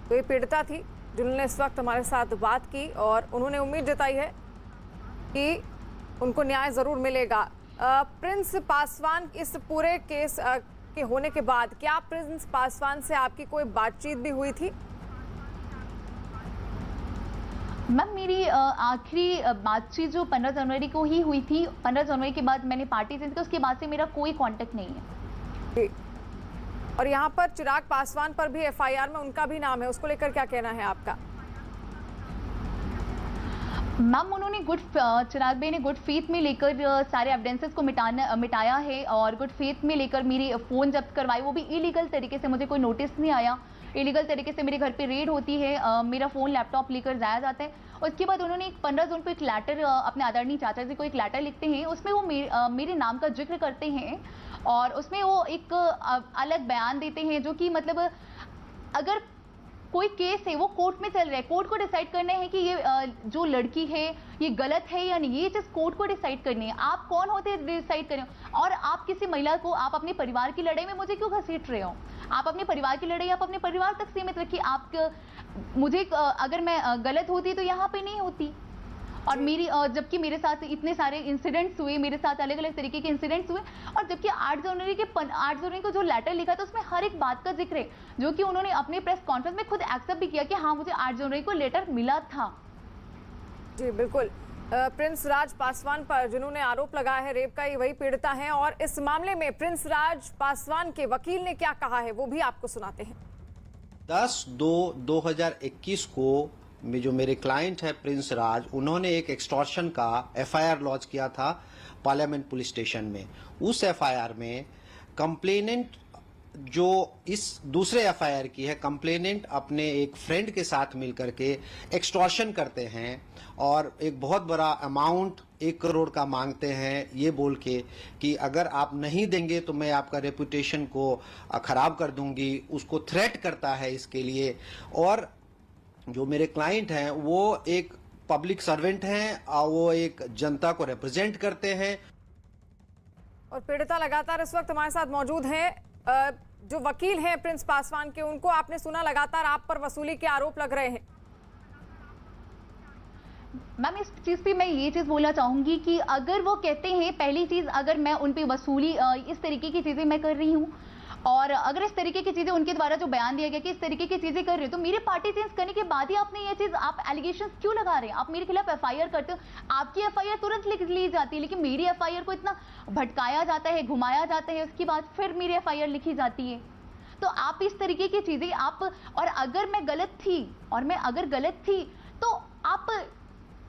तो ये पीड़िता थी जिन्होंने इस वक्त हमारे साथ बात की और उन्होंने उम्मीद जताई है कि उनको न्याय ज़रूर मिलेगा। प्रिंस पासवान, इस पूरे केस के होने के बाद क्या प्रिंस पासवान से आपकी कोई बातचीत भी हुई थी? मैम, मेरी आखिरी बातचीत जो 15 जनवरी को ही हुई थी। 15 जनवरी के बाद मैंने पार्टी चेंज की, उसके बाद से मेरा कोई कांटेक्ट नहीं है। और यहाँ पर चिराग पासवान पर भी एफआईआर में उनका भी नाम है, उसको लेकर क्या कहना है आपका? मैम, उन्होंने चिराग भाई ने गुड फेथ में लेकर सारे एविडेंसेस को मिटाया है और गुड फेथ में लेकर मेरी फ़ोन जब्त करवाई, वो भी इलीगल तरीके से। मुझे कोई नोटिस नहीं आया, इलीगल तरीके से मेरे घर पे रेड होती है, मेरा फ़ोन लैपटॉप लेकर जाया जाता है। उसके बाद उन्होंने एक 15 जून को एक लेटर, अपने आदरणीय चाचा जी को एक लेटर लिखते हैं, उसमें वो मेरे नाम का जिक्र करते हैं और उसमें वो एक अलग बयान देते हैं जो कि मतलब अगर कोई केस है वो कोर्ट में चल रहा है, कोर्ट को डिसाइड करना है कि ये जो लड़की है ये गलत है या नहीं, ये चीज़ कोर्ट को डिसाइड करनी है। आप कौन होते हैं डिसाइड करें? और आप किसी महिला को, आप अपने परिवार की लड़ाई में मुझे क्यों घसीट रहे हो? आप अपने परिवार की लड़ाई आप अपने परिवार तक सीमित रखिए। आप मुझे अगर मैं गलत होती तो यहाँ पे नहीं होती। और मेरी जबकि मेरे साथ इतने सारे इंसिडेंट्स हुए, मेरे साथ अलग अलग तरीके के इंसिडेंट्स हुए, और जबकि 8 जनवरी को जो लेटर लिखा था उसमें हर एक बात का जिक्र है, जो कि उन्होंने अपने प्रेस कॉन्फ्रेंस में खुद एक्सेप्ट भी किया कि हाँ, मुझे 8 जनवरी को लेटर मिला था। जी बिल्कुल। प्रिंस राज पासवान पर जिन्होंने आरोप लगाया है रेप का, ये वही पीड़िता हैं और इस मामले में प्रिंस राज पासवान के वकील ने क्या कहा है वो भी आपको सुनाते हैं। 10/2/2021 को में जो मेरे क्लाइंट है प्रिंस राज, उन्होंने एक एक्सटॉर्शन का एफआईआर लॉन्च किया था पार्लियामेंट पुलिस स्टेशन में। उस एफआईआर में कंप्लेनेंट जो इस दूसरे एफआईआर की है, कंप्लेनेंट अपने एक फ्रेंड के साथ मिलकर के एक्सटॉर्शन करते हैं और एक बहुत बड़ा अमाउंट 1 करोड़ का मांगते हैं, ये बोल के कि अगर आप नहीं देंगे तो मैं आपका रेपुटेशन को खराब कर दूंगी। उसको थ्रेट करता है इसके लिए। और जो मेरे क्लाइंट हैं वो एक पब्लिक सर्वेंट हैं और वो एक जनता को रिप्रेजेंट करते हैं। और पीड़िता लगातार इस वक्त हमारे साथ मौजूद हैं। जो वकील हैं प्रिंस पासवान के, उनको आपने सुना लगातार आप पर वसूली के आरोप लग रहे हैं। मैम, इस चीज़ पे मैं ये चीज़ बोलना चाहूँगी कि अगर वो कहते हैं, पहली चीज़, अगर मैं उन पे वसूली इस तरीके की चीज़ें मैं कर रही हूँ और अगर इस तरीके की चीज़ें उनके द्वारा जो बयान दिया गया कि इस तरीके की चीज़ें कर रहे हो, तो मेरी पार्टी चेंज करने के बाद ही आपने ये चीज़, आप एलिगेशन क्यों लगा रहे हैं? आप मेरे खिलाफ एफआईआर करते हो, आपकी एफआईआर तुरंत लिख ली जाती है, लेकिन मेरी एफआईआर को इतना भटकाया जाता है, घुमाया जाता है, उसके बाद फिर मेरी एफआईआर लिखी जाती है। तो आप इस तरीके की चीज़ें आप, और अगर मैं गलत थी तो आप,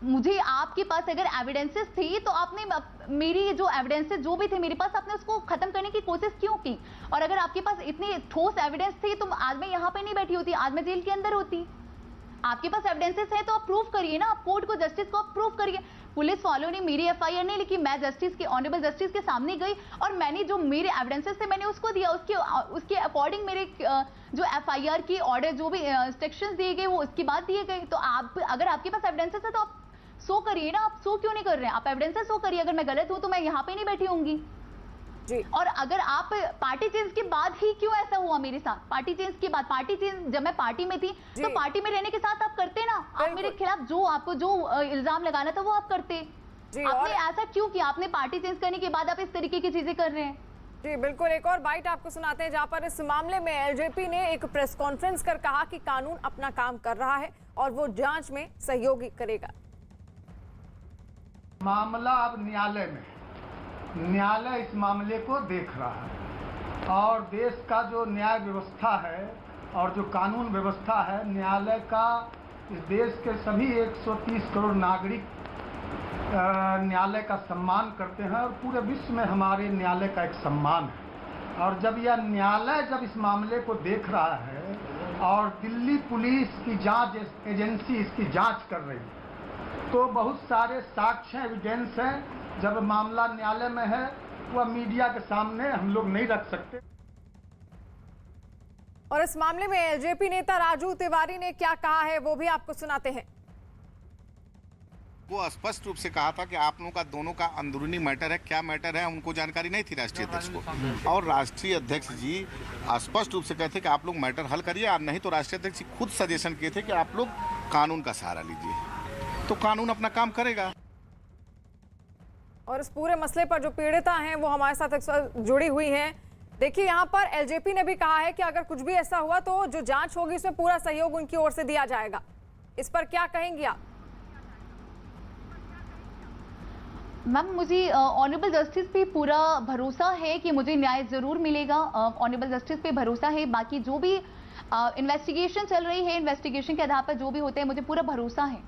मुझे आपके पास अगर एविडेंसेस थी तो आपने मेरी जो एविडेंसेस जो भी थे मेरे पास, आपने उसको खत्म करने की कोशिश क्यों की? और अगर आपके पास इतनी ठोस एविडेंस थी तो आज मैं यहाँ पे नहीं बैठी होती, आज मैं जेल के अंदर होती। आपके पास एविडेंसेस है तो आप प्रूव करिए ना, आप कोर्ट को, जस्टिस को आप प्रूव करिए। पुलिस वालों ने मेरी एफआईआर नहीं लिखी, मैं जस्टिस के, ऑनरेबल जस्टिस के सामने गई और मैंने जो मेरे एविडेंसेस थे मैंने उसको दिया, उसके अकॉर्डिंग मेरे जो एफआईआर की ऑर्डर, जो भी इंस्ट्रक्शंस दिए गए वो उसके बाद दिए गए। तो आप, अगर आपके पास एविडेंसेस है तो आप सो करिए ना, आप सो क्यों नहीं कर रहे हैं? आप एविडेंसेस सो करिए। अगर मैं गलत हूं तो मैं यहाँ पे नहीं बैठी होंगी जी। और अगर आप, पार्टी चेंज के बाद ही क्यों ऐसा हुआ मेरे साथ? पार्टी चेंज के बाद, पार्टी चेंज जब मैं पार्टी में थी तो पार्टी में रहने के साथ आप करते ना, आप मेरे खिलाफ जो आपको जो इल्जाम लगाना था वो आप करते। आपने ऐसा क्यों किया? आपने पार्टी चेंज करने के बाद आप इस तरीके की चीजें कर रहे हैं। जी बिल्कुल। एक और बाइट आपको सुनाते हैं जहां पर इस मामले में एलजेपी ने एक प्रेस कॉन्फ्रेंस कर कहा कि कानून अपना काम कर रहा है और वो जांच में सहयोग करेगा। मामला अब न्यायालय में, न्यायालय इस मामले को देख रहा है और देश का जो न्याय व्यवस्था है और जो कानून व्यवस्था है, न्यायालय का, इस देश के सभी 130 करोड़ नागरिक न्यायालय का सम्मान करते हैं और पूरे विश्व में हमारे न्यायालय का एक सम्मान है। और जब यह न्यायालय जब इस मामले को देख रहा है और दिल्ली पुलिस की जांच एजेंसी इसकी जांच कर रही है, तो बहुत सारे साक्ष्य एविडेंस हैं। जब मामला न्यायालय में है वह मीडिया के सामने हम लोग नहीं रख सकते। और इस मामले में एलजेपी नेता राजू तिवारी ने क्या कहा है वो भी आपको सुनाते हैं। वो स्पष्ट रूप से कहा था कि आप लोगों का दोनों का अंदरूनी मैटर है, क्या मैटर है उनको जानकारी नहीं थी राष्ट्रीय अध्यक्ष को। और राष्ट्रीय अध्यक्ष जी स्पष्ट रूप से कहते कि आप लोग मैटर हल करिए, और नहीं तो राष्ट्रीय अध्यक्ष जी खुद सजेशन किए थे कि आप लोग कानून का सहारा लीजिए, तो कानून अपना काम करेगा। और इस पूरे मसले पर जो पीड़िता हैं वो हमारे साथ जुड़ी हुई हैं। देखिए, यहाँ पर एलजेपी ने भी कहा है कि अगर कुछ भी ऐसा हुआ तो जो जांच होगी उसमें पूरा सहयोग उनकी ओर से दिया जाएगा। इस पर क्या कहेंगी आप? मैम, मुझे ऑनरेबल जस्टिस पे पूरा भरोसा है कि मुझे न्याय जरूर मिलेगा। ऑनरेबल जस्टिस पे भरोसा है। बाकी जो भी इन्वेस्टिगेशन चल रही है, इन्वेस्टिगेशन के आधार पर जो भी होते हैं, मुझे पूरा भरोसा है।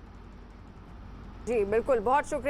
जी बिल्कुल, बहुत शुक्रिया।